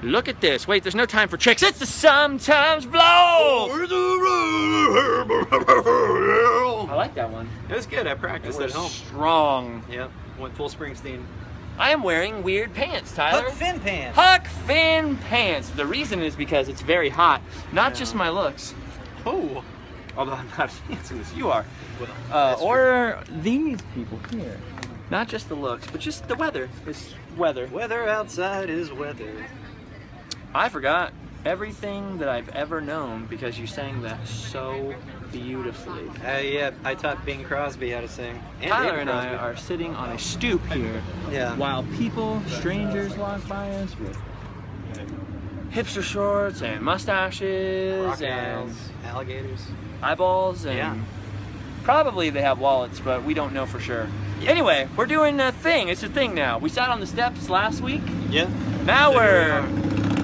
Look at this. Wait, there's no time for tricks. It's the sometimes blow. I like that one. It was good. I practiced at home. Strong. Yep. Went full Springsteen. I am wearing weird pants, Tyler. Huck Finn pants. Huck Finn pants. The reason is because it's very hot. Not just my looks. Oh. Although I'm not as handsome as you are. Well, or these people here. Not just the looks, but just the weather. It's weather. Weather outside is weather. I forgot everything that I've ever known because you sang that so beautifully. Yeah, I taught Bing Crosby how to sing. And Tyler David and I Crosby. are sitting on a stoop here, while people, strangers, walk by us with hipster shorts and mustaches Rock and owls, alligators, eyeballs, and probably they have wallets, but we don't know for sure. Yeah. Anyway, we're doing a thing. It's a thing now. We sat on the steps last week. Yeah. Now we're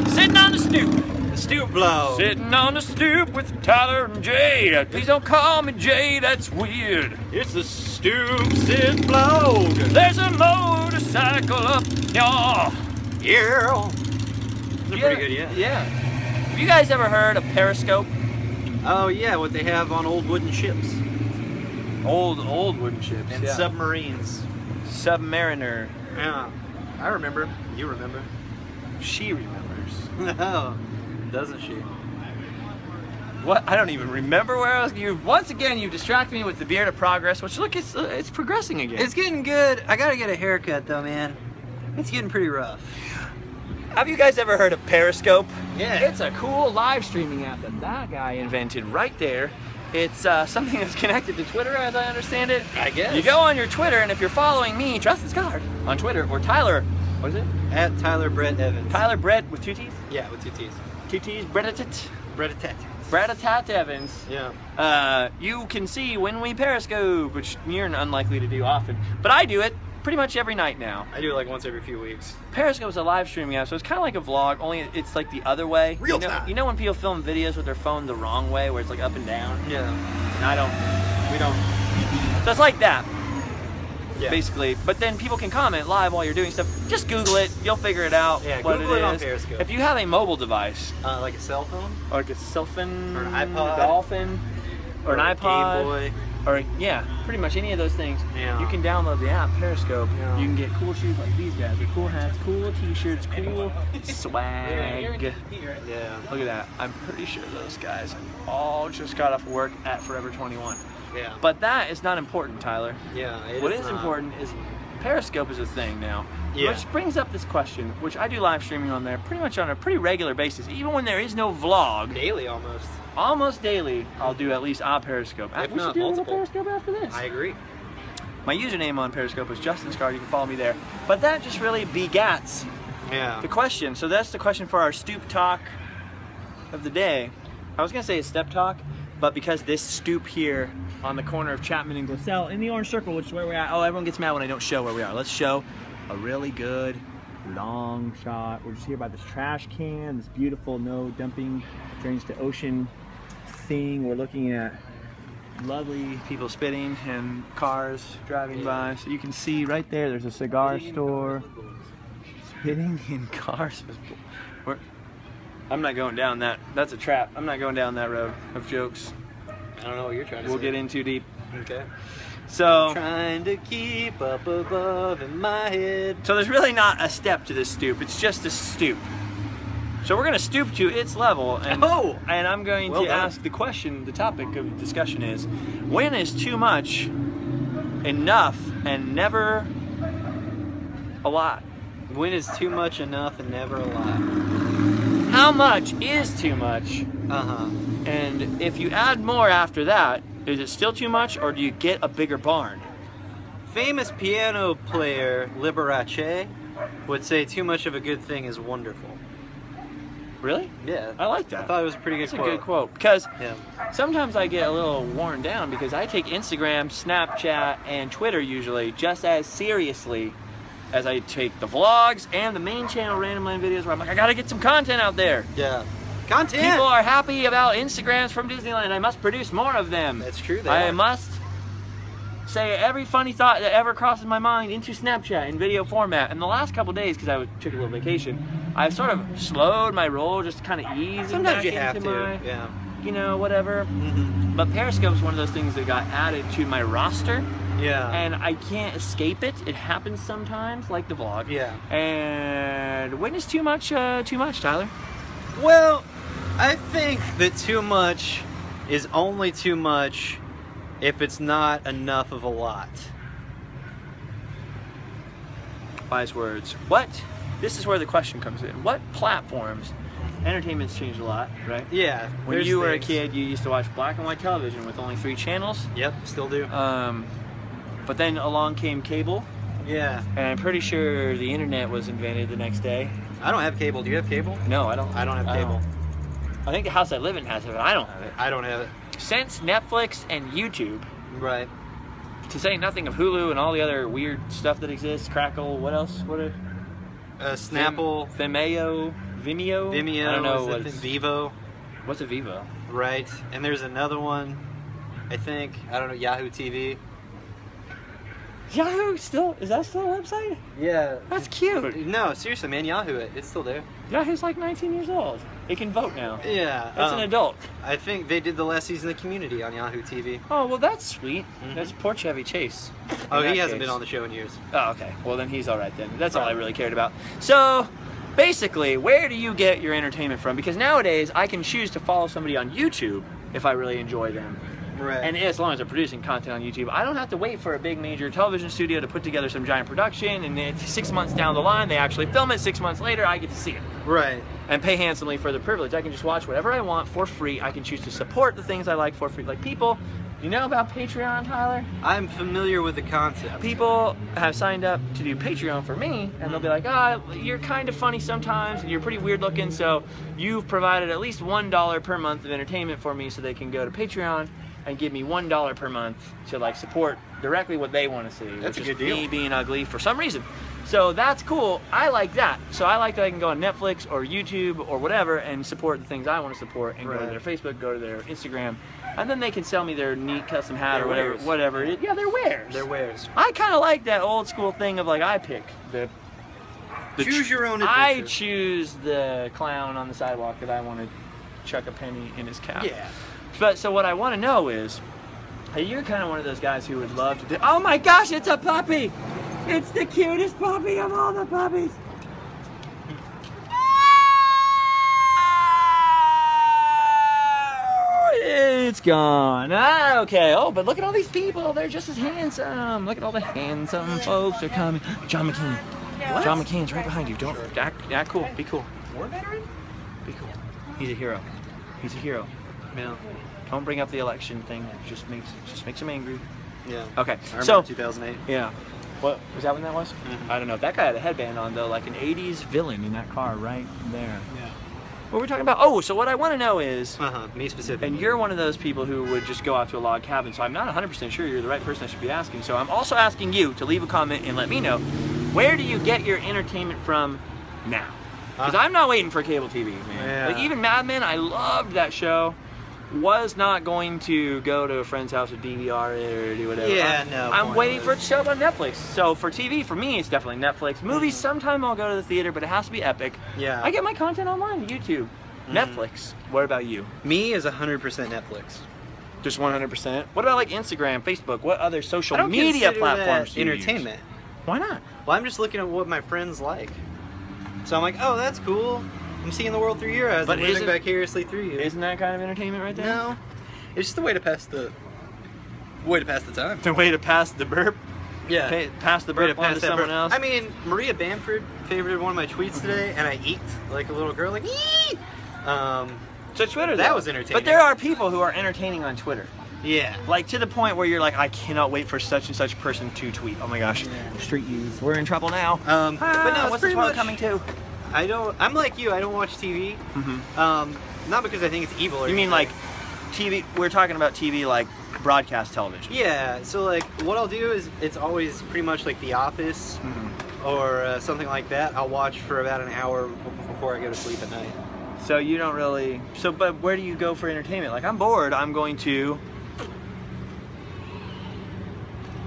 sitting on the stoop. The stoop blow. Sitting on the stoop with Tyler and Jay. Please don't call me Jay, that's weird. It's the stoop sit blow. There's a motorcycle up y'all. Yeah. They're pretty good, yeah. Yeah. Have you guys ever heard of Periscope? Oh yeah, what they have on old wooden ships. Old wooden ships. And submarines. Submariner. Yeah. I remember. You remember. She remembers. Oh, doesn't she? What? I don't even remember where I was. Once again, you distract me with the beard of progress, which look, it's progressing again. It's getting good. I gotta get a haircut though, man. It's getting pretty rough. Have you guys ever heard of Periscope? Yeah. It's a cool live streaming app that guy invented right there. It's something that's connected to Twitter, as I understand it. I guess. You go on your Twitter, and if you're following me, Justin Scott, on Twitter, or Tyler, what is it? At Tyler Brett Evans. Tyler Brett with 2 T's? Yeah, with 2 T's. 2 T's, Brettatat. Brettatat. Brettatat Evans. Yeah. You can see when we Periscope, which you're unlikely to do often, but I do it pretty much every night now. I do it like once every few weeks. Periscope is a live streaming app, so it's kind of like a vlog, only it's like the other way. Real time. You know when people film videos with their phone the wrong way, where it's like up and down? Yeah. And we don't. So it's like that, basically. But then people can comment live while you're doing stuff. Just Google it, you'll figure it out. Yeah, what Google it it on is. Periscope. If you have a mobile device, like a cell phone? or like a cell phone, Or an iPod. a Dolphin, or an a iPod, Game Boy. or pretty much any of those things. Yeah. You can download the app Periscope. Yeah. You can get cool shoes like these guys, with cool hats, cool t-shirts, cool swag. Yeah. Look at that. I'm pretty sure those guys all just got off work at Forever 21. Yeah. But that is not important, Tyler. Yeah. What is important is Periscope is a thing now. Yeah. Which brings up this question, which I do live streaming on there pretty much on a pretty regular basis, even when there is no vlog. Daily almost. Almost daily, I'll do at least a Periscope. If we not should do a little multiple. Periscope after this. I agree. My username on Periscope is Justin Scar. You can follow me there. But that just really begats Yeah. the question. So that's the question for our stoop talk of the day. I was gonna say a step talk, but because this stoop here on the corner of Chapman and Glassell in the orange circle, which is where we're at. Oh, everyone gets mad when I don't show where we are. Let's show a really good long shot. We're just here by this trash can, this beautiful no dumping drains to ocean thing. We're looking at lovely people spitting and cars driving by. So you can see right there, there's a cigar store. Spitting in cars. I'm not going down that. That's a trap. I'm not going down that road of jokes. I don't know what you're trying to say. We'll get in too deep. Okay. So, Trying to keep up above in my head. so there's really not a step to this stoop. It's just a stoop. So we're going to stoop to its level, and I'm going Well to done. ask the question. The topic of discussion is: when is too much enough and never a lot? When is too much enough and never a lot? How much is too much? Uh-huh. And if you add more after that, is it still too much, or do you get a bigger barn? Famous piano player Liberace would say too much of a good thing is wonderful. Really? Yeah. I like that. I thought it was a pretty good That's quote. a good quote, because Yeah. sometimes I get a little worn down because I take Instagram, Snapchat, and Twitter usually just as seriously as I take the vlogs and the main channel Random Land videos, where I'm like, I gotta get some content out there. Yeah. Content! People are happy about Instagrams from Disneyland. I must produce more of them. That's true. I must say every funny thought that ever crosses my mind into Snapchat in video format. And the last couple days, because I took a little vacation, I've sort of slowed my roll, just kind of ease. Sometimes you back have into to. my, Yeah. you know, whatever. But Periscope's one of those things that got added to my roster. Yeah. And I can't escape it. It happens sometimes, like the vlog. Yeah. And when is too much, Tyler? Well, I think that too much is only too much if it's not enough of a lot. Wise words. What? This is where the question comes in. What platforms? Entertainment's changed a lot, right? Yeah. When you were a kid, you used to watch black and white television with only 3 channels. Yep, still do. But then along came cable. Yeah. And I'm pretty sure the internet was invented the next day. I don't have cable. Do you have cable? No, I don't. I don't have cable. I think the house I live in has it, but I don't have it. I don't have it. Since Netflix and YouTube, Right. to say nothing of Hulu and all the other weird stuff that exists, Crackle, what else? What are Snapple. Vimeo? Vimeo. I don't know what Vivo. What's a Vivo? Right. And there's another one, I think. I don't know, Yahoo TV. Yahoo still? Is that still a website? Yeah. That's cute. No, seriously, man, Yahoo it. It's still there. Yahoo's like 19 years old. It can vote now. Yeah. It's an adult. I think they did the last season of Community on Yahoo TV. Oh, well, that's sweet. That's poor Chevy Chase. Oh, In he that hasn't case. been on the show in years. Oh, okay. Well, then he's all right then. That's all I really cared about. So, basically, where do you get your entertainment from? Because nowadays, I can choose to follow somebody on YouTube if I really enjoy them. Right. And as long as they're producing content on YouTube, I don't have to wait for a big major television studio to put together some giant production, and then 6 months down the line, they actually film it. 6 months later, I get to see it. Right. And pay handsomely for the privilege. I can just watch whatever I want for free. I can choose to support the things I like for free. Like people, you know about Patreon, Tyler? I'm familiar with the concept. People have signed up to do Patreon for me, and they'll be like, you're kind of funny sometimes, and you're pretty weird looking, so you've provided at least $1 per month of entertainment for me, so they can go to Patreon and give me $1 per month to like support directly what they want to see. That's which a is good deal. me being ugly for some reason. So that's cool. I like that. So I like that I can go on Netflix or YouTube or whatever and support the things I want to support, and go to their Facebook, go to their Instagram, and then they can sell me their neat custom hat or Their wares. whatever it is. Yeah, their wares. Their wares. I kind of like that old school thing of like I pick the Choose your own I adventure. choose the clown on the sidewalk that I want to chuck a penny in his cap. Yeah. But so what I want to know is, hey, you're kind of one of those guys who would love to do. Oh my gosh, it's a puppy! It's the cutest puppy of all the puppies. It's gone. Okay. Oh, but look at all these people. They're just as handsome. Look at all the handsome folks are coming. John McCain. What? John McCain's right behind you. Don't act cool. Be cool. War veteran? Be cool. He's a hero. He's a hero. Yeah. Don't bring up the election thing. It just makes him angry. Yeah. Okay. I remember So 2008. yeah. What was that when that was? I don't know. That guy had a headband on though, like an '80s villain in that car right there. Yeah. What were we talking about? Oh, so what I want to know is, Me specifically. and you're one of those people who would just go out to a log cabin, so I'm not 100% sure you're the right person I should be asking. So I'm also asking you to leave a comment and let me know, where do you get your entertainment from now? Because I'm not waiting for cable TV, man. Yeah. Like even Mad Men, I loved that show. Was not going to go to a friend's house or DVR it or do whatever. Yeah, no, I'm waiting for it pointless. to show up on Netflix. So for TV, for me, it's definitely Netflix. Movies, sometime I'll go to the theater, but it has to be epic. Yeah. I get my content online, YouTube, Netflix. What about you? Me is 100% Netflix. Just 100%. What about like Instagram, Facebook? What other social I don't media consider platforms that do you entertainment. use? Why not? Well, I'm just looking at what my friends like. So I'm like, oh, that's cool. I'm seeing the world through your eyes. But I'm living isn't- vicariously through you. Isn't that kind of entertainment right there? No. It's just a way to pass the time. The way to pass the burp. Yeah. Pass the Way to burp on to pass that someone burp. else. I mean, Maria Bamford favorited one of my tweets today, and I eeked like a little girl, like ee. So Twitter, That though. was entertaining. But there are people who are entertaining on Twitter. Yeah. Like to the point where you're like, I cannot wait for such and such person to tweet. Oh my gosh, street youth, we're in trouble now. But no, it's what's pretty this world much coming to? I'm like you. I don't watch TV. Not because I think it's evil. Or You mean anything. like TV? We're talking about TV like broadcast television. Yeah. So like, what I'll do is it's always pretty much like The Office or something like that. I'll watch for about an hour before I go to sleep at night. So you don't really. So, but where do you go for entertainment? Like I'm bored. I'm going to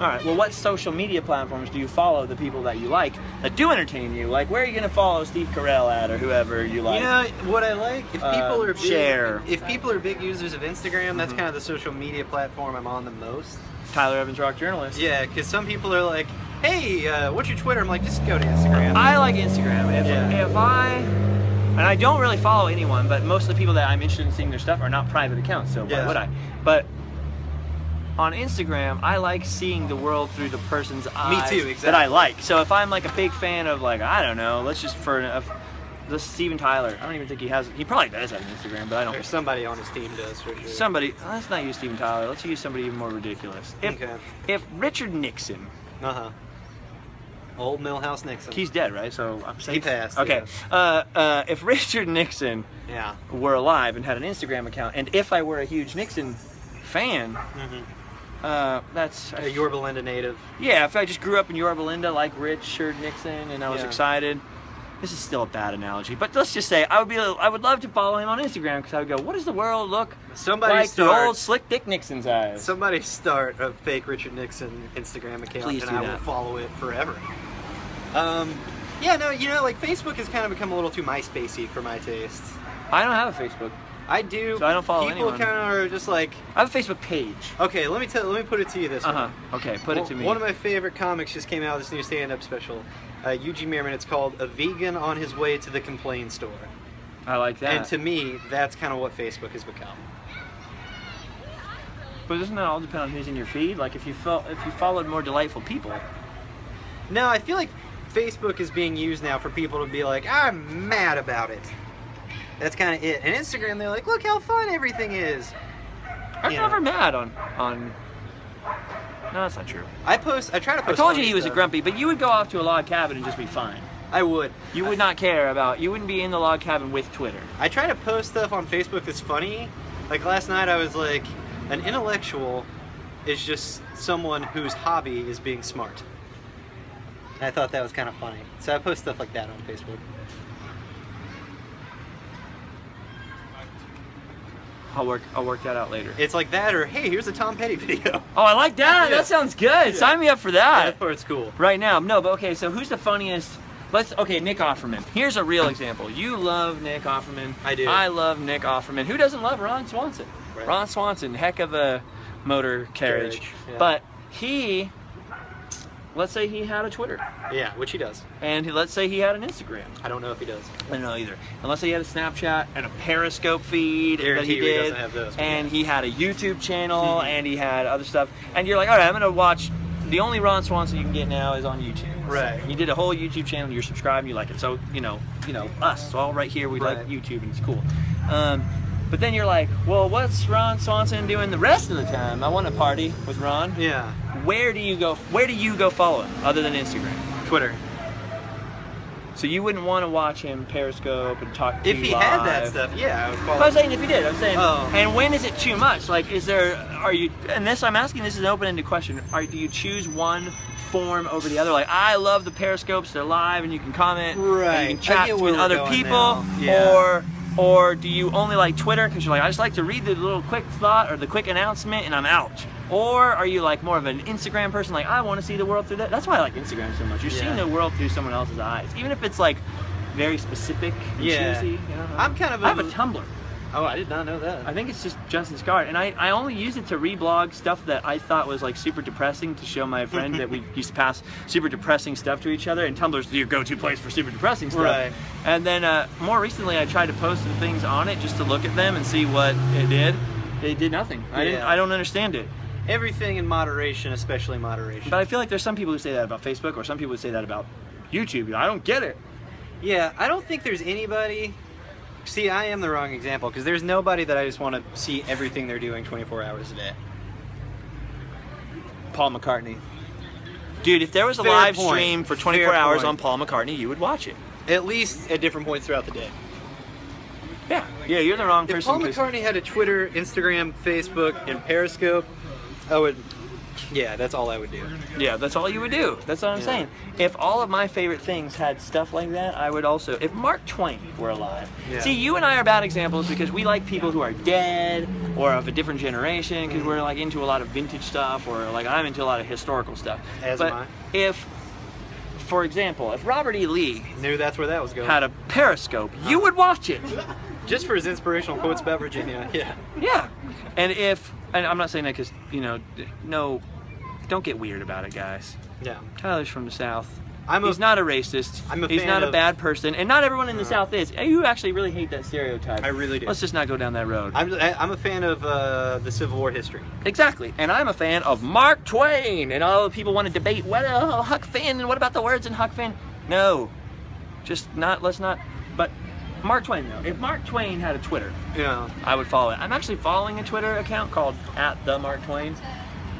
All right. Well, what social media platforms do you follow the people that you like that do entertain you? Like, where are you going to follow Steve Carell at, or whoever you like? You know what I like? If people are big, share. If people are big users of Instagram, that's kind of the social media platform I'm on the most. Tyler Evans, rock journalist. Yeah, because some people are like, "Hey, what's your Twitter?" I'm like, "Just go to Instagram." I like Instagram. And I don't really follow anyone, but most of the people that I'm interested in seeing their stuff are not private accounts, so why would I? But on Instagram, I like seeing the world through the person's eyes that I like. So if I'm like a big fan of, like, I don't know, let's just this Steven Tyler. I don't even think he probably does have an Instagram, but I don't. Or somebody on his team does, for sure. Somebody, let's not use Steven Tyler, let's use somebody even more ridiculous. If Richard Nixon. Old Millhouse Nixon. He's dead, right? So I'm saying he passed. Okay. Yeah. If Richard Nixon were alive and had an Instagram account, and if I were a huge Nixon fan, that's a Yorba Linda native. Yeah, if I just grew up in Yorba Linda like Richard Nixon and I was excited. This is still a bad analogy, but let's just say I would love to follow him on Instagram because I would go, what does the world look like through old slick Dick Nixon's eyes? Somebody start a fake Richard Nixon Instagram account, Please and do I will follow it forever. Yeah, no, you know, like Facebook has kind of become a little too MySpacey for my taste. I don't have a Facebook. I do. So I don't follow anyone. People kind of are just like. I have a Facebook page. Okay, let me put it to you this way. Okay, put it to me. One of my favorite comics just came out with this new stand-up special. Eugene Meerman. It's called "A Vegan on His Way to the Complain Store." I like that. And to me, that's kind of what Facebook has become. But doesn't that all depend on who's in your feed? Like if you followed more delightful people. No, I feel like Facebook is being used now for people to be like, I'm mad about it. That's kind of it. And Instagram, they're like, look how fun everything is. I'm never mad on. No, that's not true. I try to post. I told you he was a grumpy, but you would go off to a log cabin and just be fine. I would. You would not care about. You wouldn't be in the log cabin with Twitter. I try to post stuff on Facebook that's funny. Like last night, I was like, an intellectual is just someone whose hobby is being smart. And I thought that was kind of funny. So I post stuff like that on Facebook. I'll work that out later. It's like that, or hey, here's a Tom Petty video. Oh, I like that. That sounds good. Sign me up for that. That part's cool. Right now, no, but okay. So who's the funniest? Nick Offerman. Here's a real example. You love Nick Offerman. I do. I love Nick Offerman. Who doesn't love Ron Swanson? Right. Ron Swanson, heck of a motor carriage. Yeah. But let's say he had a Twitter. Yeah, which he does. And let's say he had an Instagram. I don't know if he does. I don't know either. And let's say he had a Snapchat and a Periscope feed that he did. He doesn't have those, and he had a YouTube channel and he had other stuff. And you're like, all right, I'm going to watch. The only Ron Swanson you can get now is on YouTube. Right. So he did a whole YouTube channel. You're subscribed. You like it. So you know us. So all right here, we like YouTube and it's cool. But then you're like, well, what's Ron Swanson doing the rest of the time? I want to party with Ron. Yeah. Where do you go follow him other than Instagram? Twitter. So you wouldn't want to watch him Periscope and talk to you If he live. had that stuff, yeah, I would follow. I'm saying if he did. I'm saying. Oh. And when is it too much? Like, I'm asking this is an open-ended question. Do you choose one form over the other? Like, I love the Periscopes. They're live and you can comment. Right. And you can chat with other people. Yeah. Or do you only like Twitter because you're like, I just like to read the little quick thought or the quick announcement and I'm out? Or are you like more of an Instagram person, like I want to see the world through that? That's why I like Instagram so much. You're seeing the world through someone else's eyes, even if it's like very specific and choosy. You know? I'm kind of. I have a Tumblr. Oh, I did not know that. I think it's just Justin's card, and I only use it to reblog stuff that I thought was like super depressing to show my friend that we used to pass super depressing stuff to each other, and Tumblr's your go-to place for super depressing stuff. Right. And then more recently I tried to post some things on it just to look at them and see what it did. It did nothing. I don't understand it. Everything in moderation, especially moderation. But I feel like there's some people who say that about Facebook, or some people who say that about YouTube. I don't get it. Yeah, I don't think there's anybody. See, I am the wrong example because there's nobody that I just want to see everything they're doing 24 hours a day. Paul McCartney. Dude, if there was a live stream for 24 hours on Paul McCartney, you would watch it. At least at different points throughout the day. Yeah, you're the wrong person. If Paul McCartney had a Twitter, Instagram, Facebook, and Periscope, I would Yeah, that's all I would do. Yeah, that's all you would do. That's what I'm saying. If all of my favorite things had stuff like that, I would also, if Mark Twain were alive. Yeah. See, you and I are bad examples because we like people who are dead or of a different generation because we're like into a lot of vintage stuff, or like I'm into a lot of historical stuff. As but am I. if, for example, if Robert E. Lee Knew that's where that was going. had a Periscope, you would watch it. Just for his inspirational quotes about Virginia. Yeah. Yeah. And if, and I'm not saying that because, you know, no, don't get weird about it, guys. Yeah. Tyler's from the South. I'm He's not a racist. He's not a bad person. And not everyone in the South is. You actually really hate that stereotype. I really do. Let's just not go down that road. I'm a fan of the Civil War history. Exactly. And I'm a fan of Mark Twain. And all the people want to debate, Huck Finn, and what about the words in Huck Finn? No. Just not, let's not. But Mark Twain, though. If Mark Twain had a Twitter, Yeah. I would follow it. I'm actually following a Twitter account called @TheMarkTwain,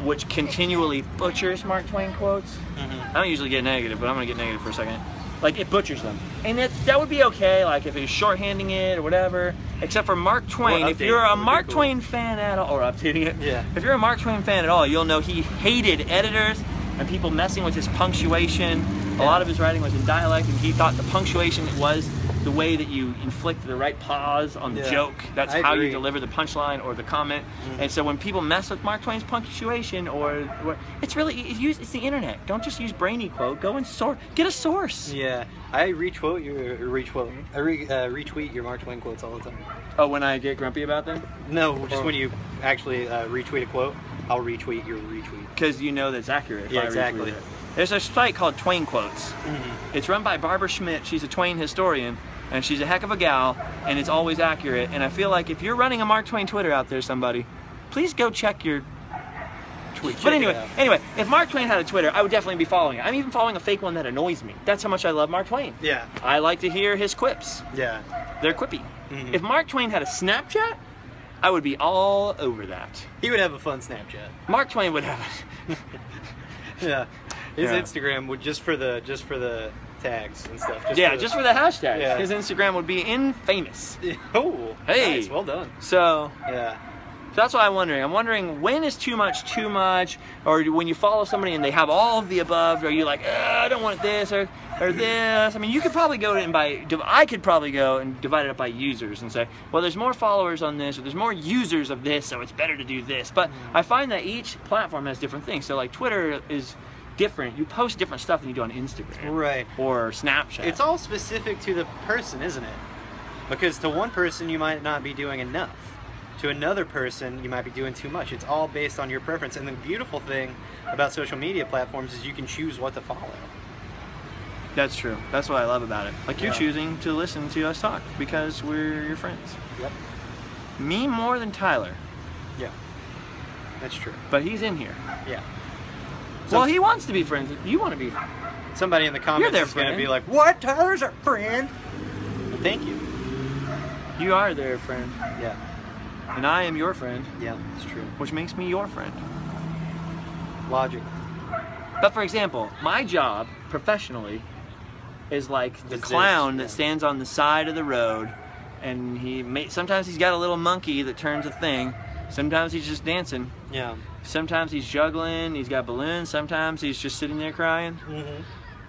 which continually butchers Mark Twain quotes. I don't usually get negative, but I'm gonna get negative for a second. Like, it butchers them, and that would be okay. Like if he's shorthanding it or whatever. Except for Mark Twain, if you're a Mark Twain fan at all, or updating it. Yeah. If you're a Mark Twain fan at all, you'll know he hated editors and people messing with his punctuation. A lot of his writing was in dialect, and he thought the punctuation was the way that you inflict the right pause on the joke. That's how you deliver the punchline or the comment. And so when people mess with Mark Twain's punctuation, or it's really it's the internet. Don't just use brainy quote. Go and get a source. Yeah, I retweet your Mark Twain quotes all the time. Oh, when I get grumpy about them? No, just when you actually retweet a quote, I'll retweet your retweet. Because you know that's accurate. Yeah, exactly. There's a site called Twain Quotes. It's run by Barbara Schmidt. She's a Twain historian, and she's a heck of a gal, and it's always accurate. And I feel like if you're running a Mark Twain Twitter out there, somebody, please go check your tweets. But anyway, if Mark Twain had a Twitter, I would definitely be following it. I'm even following a fake one that annoys me. That's how much I love Mark Twain. Yeah. I like to hear his quips. Yeah. They're quippy. If Mark Twain had a Snapchat, I would be all over that. He would have a fun Snapchat. Mark Twain would have it. Yeah. His Instagram would just for the tags and stuff. Just for the hashtags. Yeah. His Instagram would be infamous. Oh, hey, nice, well done. So yeah, that's what I'm wondering. I'm wondering, when is too much, or when you follow somebody and they have all of the above, are you like, I don't want this or this? I mean, you could probably go and I could probably go and divide it up by users and say, well, there's more followers on this, or there's more users of this, so it's better to do this. But I find that each platform has different things. So like Twitter is different. You post different stuff than you do on Instagram, right, or Snapchat. It's all specific to the person, isn't it? Because to one person you might not be doing enough, to another person you might be doing too much. It's all based on your preference. And the beautiful thing about social media platforms is you can choose what to follow. That's true. That's what I love about it. Like, you're choosing to listen to us talk because we're your friends. Yep. Me more than Tyler. Yeah, that's true. But he's in here. Yeah. Well, he wants to be friends. You want to be. Somebody in the comments is going to be like, "What? Tyler's our friend." Well, thank you. You are their friend. Yeah. And I am your friend. Yeah, it's true. Which makes me your friend. Logic. But for example, my job professionally is like the clown that stands on the side of the road, and sometimes he's got a little monkey that turns a thing. Sometimes he's just dancing. Yeah. Sometimes he's juggling, he's got balloons, sometimes he's just sitting there crying.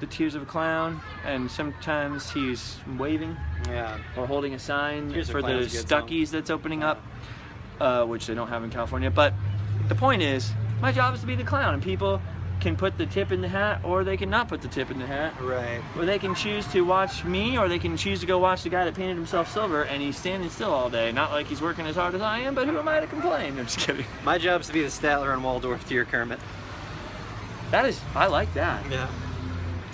The tears of a clown. And sometimes he's waving. Yeah. Or holding a sign Tears for the Stuckies that's opening up, which they don't have in California. But the point is, my job is to be the clown, and people can put the tip in the hat, or they can not put the tip in the hat. Right. Or they can choose to watch me, or they can choose to go watch the guy that painted himself silver and he's standing still all day. Not like he's working as hard as I am, but who am I to complain? I'm just kidding. My job's to be the Statler and Waldorf to your Kermit. I like that. Yeah.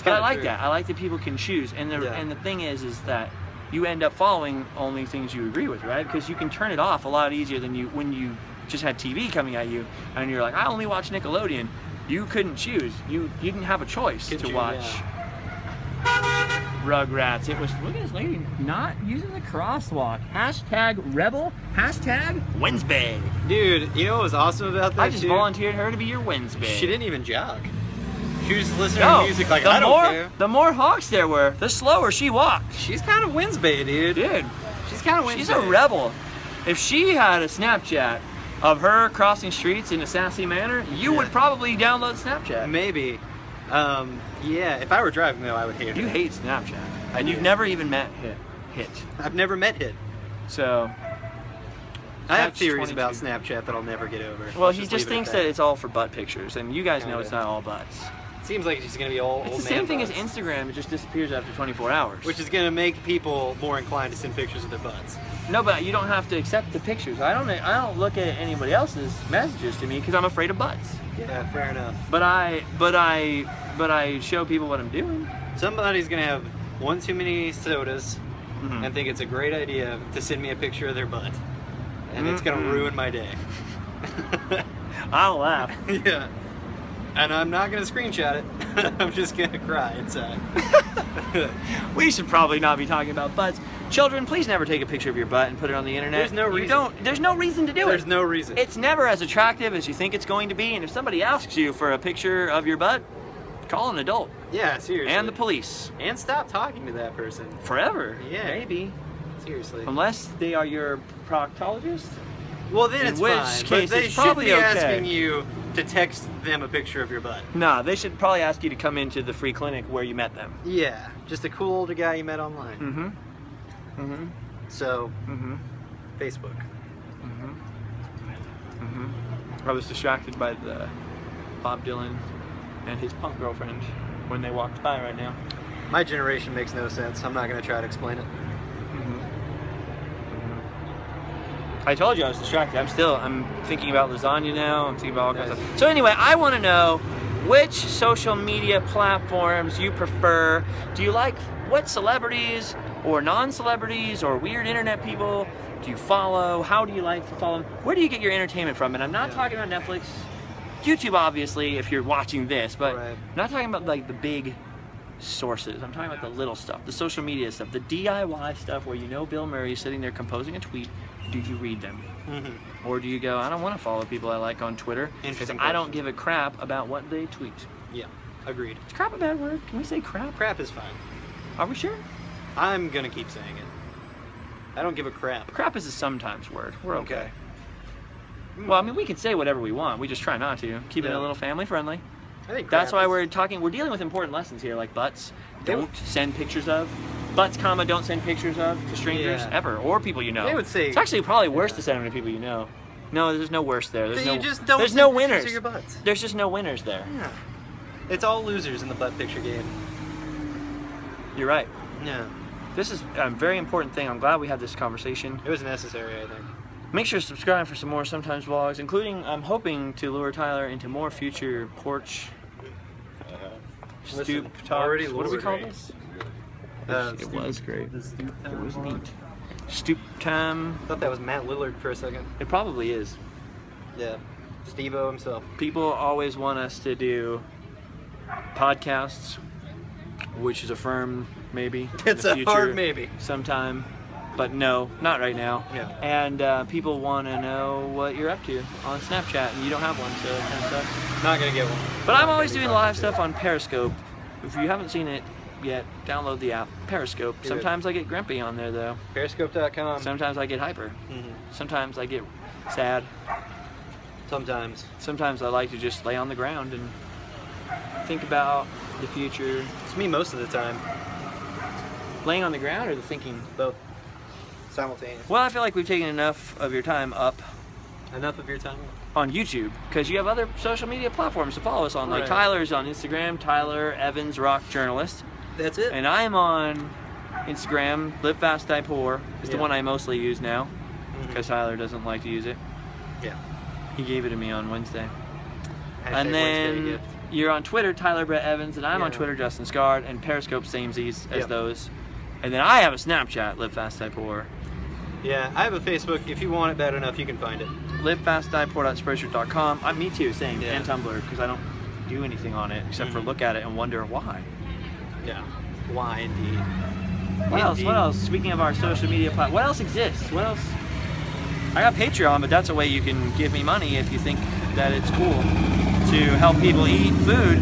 I like that. I like that people can choose. And the thing is that you end up following only things you agree with, right? Because you can turn it off a lot easier than when you just had TV coming at you and you're like, I only watch Nickelodeon. You couldn't choose. You didn't have a choice to watch Rugrats. It was, look at this lady not using the crosswalk. Hashtag rebel. Hashtag Wednesday. Dude, you know what was awesome about that? I just volunteered her to be your Wednesday. She didn't even jog. She was just listening to music like, I don't care. The more honks there were, the slower she walked. She's kind of Wednesday, dude. Dude. She's kind of Wednesday. She's a rebel. If she had a Snapchat, of her crossing streets in a sassy manner, you would probably download Snapchat. Maybe. Yeah, if I were driving though, I would hate it. You hate Snapchat. And you've never even met Hit. I've never met Hit. So I have theories about Snapchat that I'll never get over. Well, he just thinks that it's all for butt pictures, and you guys know it's not all butts. Seems like it's going to be all old man It's the same thing as butts. Instagram, it just disappears after 24 hours. Which is going to make people more inclined to send pictures of their butts. No, but you don't have to accept the pictures. I don't look at anybody else's messages to me because I'm afraid of butts. Yeah, fair enough. But I show people what I'm doing. Somebody's going to have one too many sodas and think it's a great idea to send me a picture of their butt. And it's going to ruin my day. I'll laugh. Yeah. And I'm not going to screenshot it. I'm just going to cry inside. We should probably not be talking about butts. Children, please never take a picture of your butt and put it on the internet. There's no reason. There's no reason to do it. There's no reason. It's never as attractive as you think it's going to be, and if somebody asks you for a picture of your butt, call an adult. Yeah, seriously. And the police. And stop talking to that person. Forever. Yeah. Maybe. Seriously. Unless they are your proctologist. Well, then it's which fine. case But they it's should probably be okay. asking you to text them a picture of your butt. Nah, they should probably ask you to come into the free clinic where you met them. Yeah, just a cool older guy you met online. Mm-hmm. Mm-hmm. So, Mm-hmm. Facebook. Mm-hmm. Mm-hmm. I was distracted by the Bob Dylan and his punk girlfriend when they walked by right now. My generation makes no sense. I'm not going to try to explain it. I told you I was distracted. I'm thinking about lasagna now. I'm thinking about all kinds of stuff. So anyway, I want to know which social media platforms you prefer. Do you like what celebrities or non-celebrities or weird internet people do you follow? How do you like to follow them? Where do you get your entertainment from? And I'm not talking about Netflix, YouTube obviously if you're watching this, but I'm not talking about like the big sources. I'm talking about the little stuff, the social media stuff, the DIY stuff where you know Bill Murray is sitting there composing a tweet. Do you read them? Or do you go, I don't want to follow people I like on Twitter because I don't give a crap about what they tweet? Yeah, agreed. Is crap a bad word? Can we say crap? Crap is fine. Are we sure? I'm going to keep saying it. I don't give a crap. Crap is a sometimes word. We're okay. Well, I mean, we can say whatever we want. We just try not to. Keep it a little family friendly. I think that's why we're dealing with important lessons here, like butts. Don't send pictures of. Butts, don't send pictures of to strangers ever, or people you know. They would say it's actually probably worse to send them to people you know. No, there's no worse there. There's no winners. Of your butts. There's just no winners there. Yeah. It's all losers in the butt picture game. You're right. Yeah. This is a very important thing. I'm glad we had this conversation. It was necessary, I think. Make sure to subscribe for some more Sometimes vlogs, including I'm hoping to lure Tyler into more future porch stoop talks. What do we call this? It was great. The stoop time. It was neat. Stoop time. I thought that was Matt Lillard for a second. It probably is. Yeah. Steve-O himself. People always want us to do podcasts, which is a firm maybe. It's in the a future, hard maybe. Sometime. But no, not right now. Yeah. And people want to know what you're up to on Snapchat, and you don't have one, so it kind of sucks. Not gonna get one. But I'm always doing live stuff on Periscope. If you haven't seen it yet, download the app, Periscope. Sometimes I get grumpy on there, though. Periscope.com. Sometimes I get hyper. Sometimes I get sad. Sometimes. Sometimes I like to just lay on the ground and think about the future. It's me most of the time. Laying on the ground or the thinking? Both. Simultaneous. Well, I feel like we've taken enough of your time up. Enough of your time? On YouTube, because you have other social media platforms to follow us on. Like Tyler's on Instagram, Tyler Evans Rock Journalist. That's it. And I'm on Instagram, Live Fast Die Poor is the one I mostly use now, because Tyler doesn't like to use it. Yeah. He gave it to me on Wednesday. Hashtag and then Wednesday gift. you're on Twitter, Tyler Brett Evans, and I'm on Twitter, Justin Scard, and Periscope samesies as those. And then I have a Snapchat, Live Fast Die Poor. Yeah, I have a Facebook. If you want it bad enough, you can find it. livefastdiepoor.spreadshirt.com. Me too, same. And Tumblr, because I don't do anything on it except for look at it and wonder why. Yeah. Why indeed. What else? What else? Speaking of our social media platform, what else exists? What else? I got Patreon, but that's a way you can give me money if you think that it's cool to help people eat food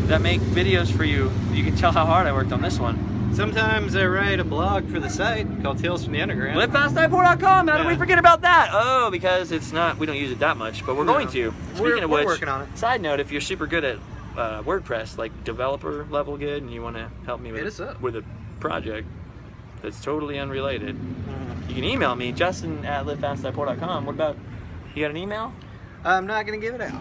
that make videos for you. You can tell how hard I worked on this one. Sometimes I write a blog for the site called Tales from the Underground. LiveFastIPoor.com. How did we Yeah. forget about that? Oh, because it's not. We don't use it that much, but we're going to. Speaking of we're which, working on it. Side note: if you're super good at WordPress, like developer level good, and you want to help me Hit us up. with a project that's totally unrelated, you can email me, Justin@LiveFastIPoor.com. What about? You got an email? I'm not gonna give it out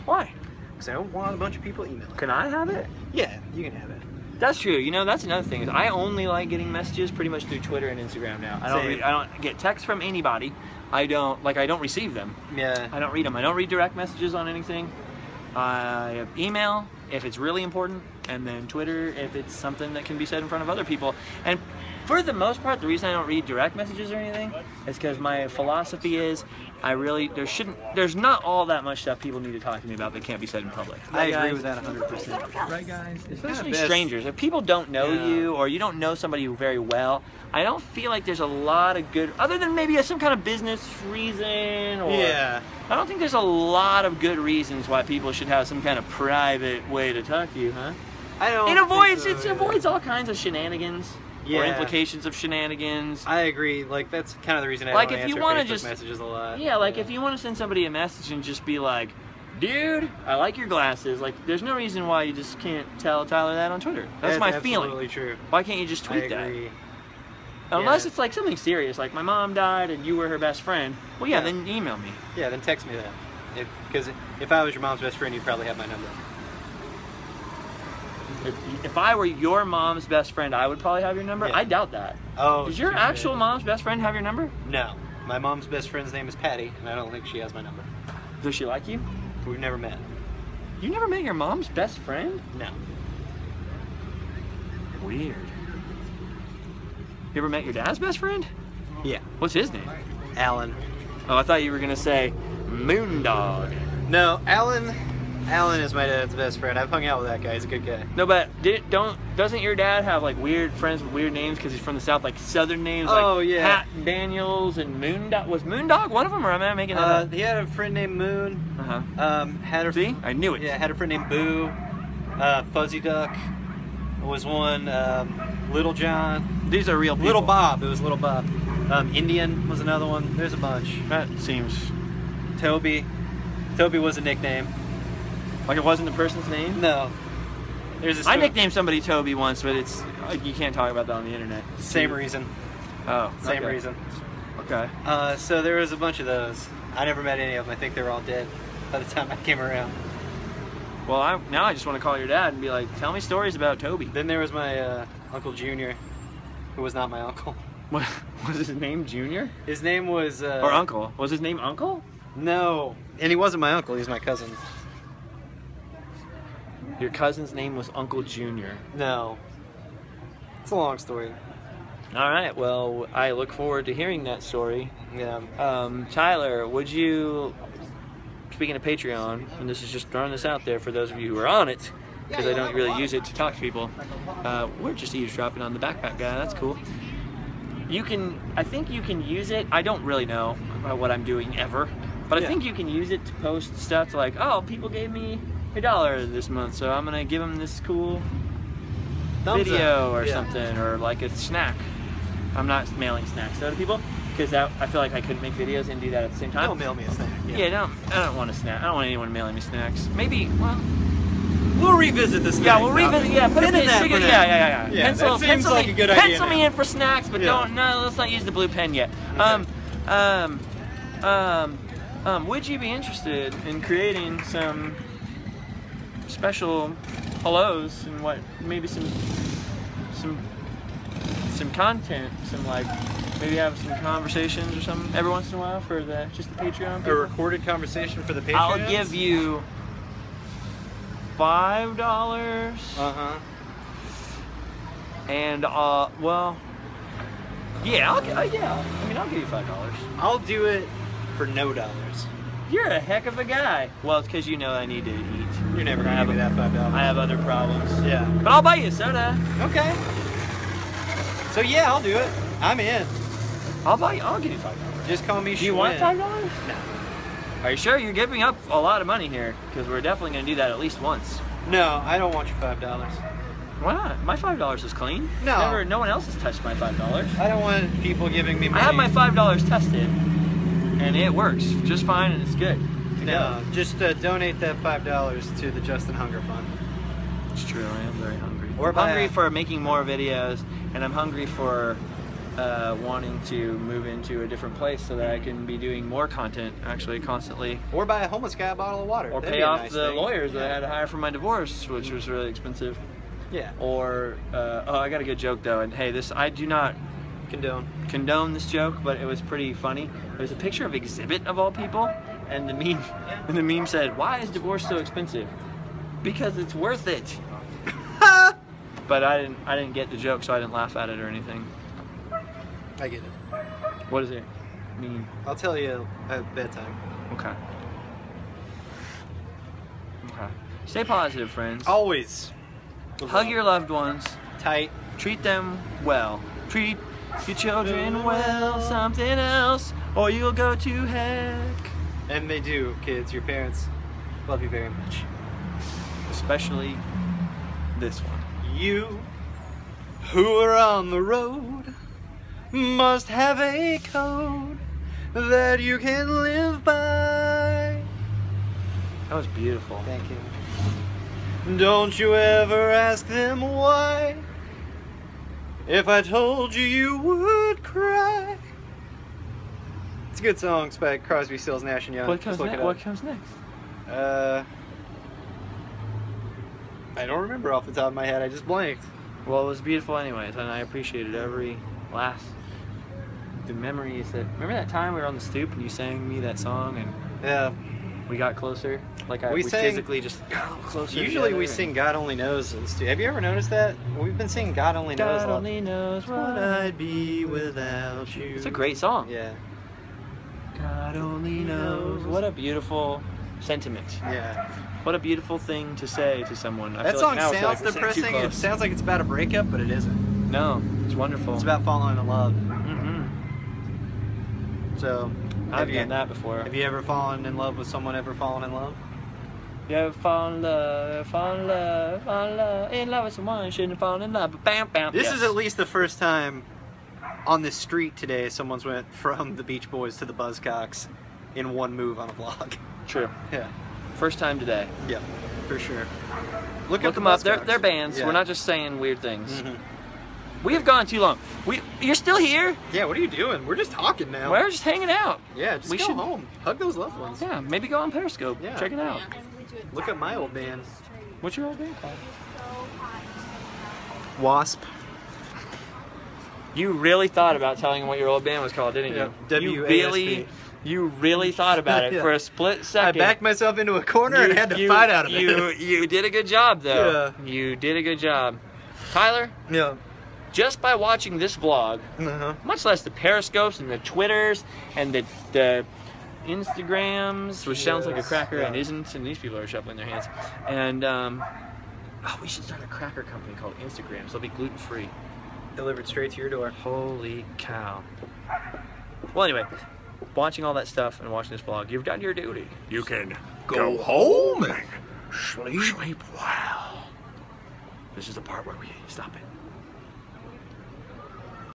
Why? because I don't want a bunch of people emailing. Can I have it? Yeah, you can have it. That's true. You know, that's another thing. Is I only like getting messages pretty much through Twitter and Instagram now. Same. I don't get texts from anybody. I don't receive them. Yeah. I don't read them. I don't read direct messages on anything. I have email if it's really important, and then Twitter if it's something that can be said in front of other people. And for the most part, the reason I don't read direct messages or anything is because my philosophy is there's not all that much stuff people need to talk to me about that can't be said in public. I Right, agree guys? with that 100%. Right, guys? Especially kinda best- strangers. If people don't know Yeah. you or you don't know somebody very well, I don't feel like there's a lot of good, other than maybe some kind of business reason or... Yeah. I don't think there's a lot of good reasons why people should have some kind of private way to talk to you, huh? I don't. It avoids think so, yeah. avoids all kinds of shenanigans or Yeah. implications of shenanigans. I agree. Like that's kind of the reason I Like, don't if you answer wanna Facebook just- messages a lot. Yeah, like if you want to send somebody a message and just be like, dude, I like your glasses. Like, there's no reason why you just can't tell Tyler that on Twitter. That's my feeling. Absolutely true. Why can't you just tweet I that? agree. Unless Yeah. it's like something serious, like my mom died and you were her best friend. Well, yeah, Yeah. then email me. Yeah, then text me that. Because if I was your mom's best friend, you'd probably have my number. If I were your mom's best friend, I would probably have your number. Yeah. I doubt that. Oh. Does your touche. actual mom's best friend have your number? No. My mom's best friend's name is Patty, and I don't think she has my number. Does she like you? We've never met. You never met your mom's best friend? No. Weird. You ever met your dad's best friend? Yeah. What's his name? Alan. Oh, I thought you were gonna say Moondog. No, Alan is my dad's best friend. I've hung out with that guy. He's a good guy. No, but doesn't your dad have like weird friends with weird names because he's from the South, like Southern names? Oh, like yeah. Pat Daniels and Moondog. Was Moondog one of them, or am I making that up? He had a friend named Moon. Had a See, I knew it. Yeah, had a friend named Boo. Fuzzy Duck was one. Little John. These are real people. Little Bob. It was Little Bob. Indian was another one. There's a bunch. That seems Toby. Toby was a nickname. like it wasn't the person's name. No. There's a I story. nicknamed somebody Toby once, but it's you can't talk about that on the internet. Same reason. Oh, Same okay. reason. Okay. So there was a bunch of those. I never met any of them. I think they were all dead by the time I came around. Well, now I just want to call your dad and be like, tell me stories about Toby. Then there was my Uncle Junior, who was not my uncle. What was his name? Junior His name was... or Uncle? Was his name Uncle? No. And he wasn't my uncle. He was my cousin. Your cousin's name was Uncle Junior. No. It's a long story. All right. Well, I look forward to hearing that story. Yeah. Tyler, would you? Speaking of Patreon, and this is just throwing this out there for those of you who are on it, because I don't really use it to talk to people. We're just eavesdropping on the backpack guy. That's cool. I think you can use it. I don't really know about what I'm doing ever, but I think you can use it to post stuff like, oh, people gave me $1 this month, so I'm gonna give them this cool Thumbs video up. or Yeah. something, or like a snack. I'm not mailing snacks to other people because I feel like I couldn't make videos and do that at the same time. Don't mail me a snack. Yeah, I don't want a snack. I don't want anyone mailing me snacks. Maybe, well, We'll revisit this. yeah, we'll revisit. Yeah, put a Pin in that for now. Yeah. Yeah, Pencil, that seems like me, a good idea pencil me now. in for snacks, but Yeah. let's not use the blue pen yet. Would you be interested in creating some special hellos and maybe some content, maybe have some conversations or something every once in a while for just the Patreon A people? recorded conversation for the Patreons? I'll give you $5. Uh-huh. And well, yeah, I'll give you $5. I'll do it for no dollars. You're a heck of a guy. Well, it's because you know I need to eat. You're never gonna give me that $5. I have other problems. Yeah. But I'll buy you a soda. Okay. So yeah, I'll do it. I'm in. I'll give you $5. Just call me. Do you want $5? No. Are you sure? You're giving up a lot of money here, because we're definitely going to do that at least once. No, I don't want your $5. Why not? My $5 is clean. No. No one else has touched my $5. I don't want people giving me money. I have my $5 tested, and it works just fine, and it's good. No, just donate that $5 to the Justin Hunger Fund. It's true, I am very hungry. Or I'm hungry for making more videos, and I'm hungry for wanting to move into a different place so that I can be doing more content, actually, constantly. Or buy a homeless guy a bottle of water. Or pay off the lawyers that I had to hire for my divorce, which was really expensive. Yeah. Or, oh, I got a good joke though, and hey, I do not condone this joke, but it was pretty funny. There's a picture of Exhibit of all people, and the meme said, "Why is divorce so expensive?" Because it's worth it. But I didn't get the joke, so I didn't laugh at it or anything. I get it. What does it mean? I'll tell you at bedtime. Okay. Okay. Stay positive, friends. Always. Hug your loved ones. Tight. Treat them well. Treat your children well. Something else, or you'll go to heck. And they do, kids. Your parents love you very much. Especially this one. You who are on the road must have a code that you can live by. That was beautiful. Thank you. Don't you ever ask them why. If I told you, you would cry. It's a good song. It's by Crosby, Stills, Nash and Young. What comes next? I don't remember off the top of my head. I just blanked. Well, it was beautiful anyways, and I appreciated every last the memories that. Remember that time we were on the stoop and you sang me that song and Yeah. we got closer? Like we sang, physically just got closer. Usually we sing God Only Knows. Have you ever noticed that? We've been singing God Only Knows. God only knows what I'd be without you. It's a great song. Yeah. God only knows. What a beautiful sentiment. Yeah. What a beautiful thing to say to someone. That song sounds depressing. It sounds like it's about a breakup, but it isn't. No, it's wonderful. It's about falling in love. Mm-hmm. So, I've done that before. Have you ever fallen in love with someone ever fallen in love? You ever fall in love, in love with someone, shouldn't have fallen in love, but bam, bam. This is at least the first time on this street today someone's went from the Beach Boys to the Buzzcocks in one move on a vlog. True. Yeah. First time today. Yeah, for sure. Look them up. They're bands. Yeah. We're not just saying weird things. Mm-hmm. We have gone too long. You're still here? Yeah, what are you doing? We're just talking now. We're just hanging out. Yeah, just go home. Hug those loved ones. Yeah, maybe go on Periscope. Yeah. Check it out. Look at my old band. What's your old band called? Wasp. You really thought about telling them what your old band was called, didn't you? W-A-S-P. You really thought about it for a split second. I backed myself into a corner and had to fight out of it. You did a good job, though. Yeah. You did a good job. Tyler? Yeah. Just by watching this vlog, much less the Periscopes and the Twitters and the Instagrams, which sounds like a cracker and isn't, and these people are shuffling their hands. And, we should start a cracker company called Instagrams. They'll be gluten-free. Delivered straight to your door. Holy cow. Well, anyway, watching all that stuff and watching this vlog, you've done your duty. You can go home and sleep well. This is the part where we stop it.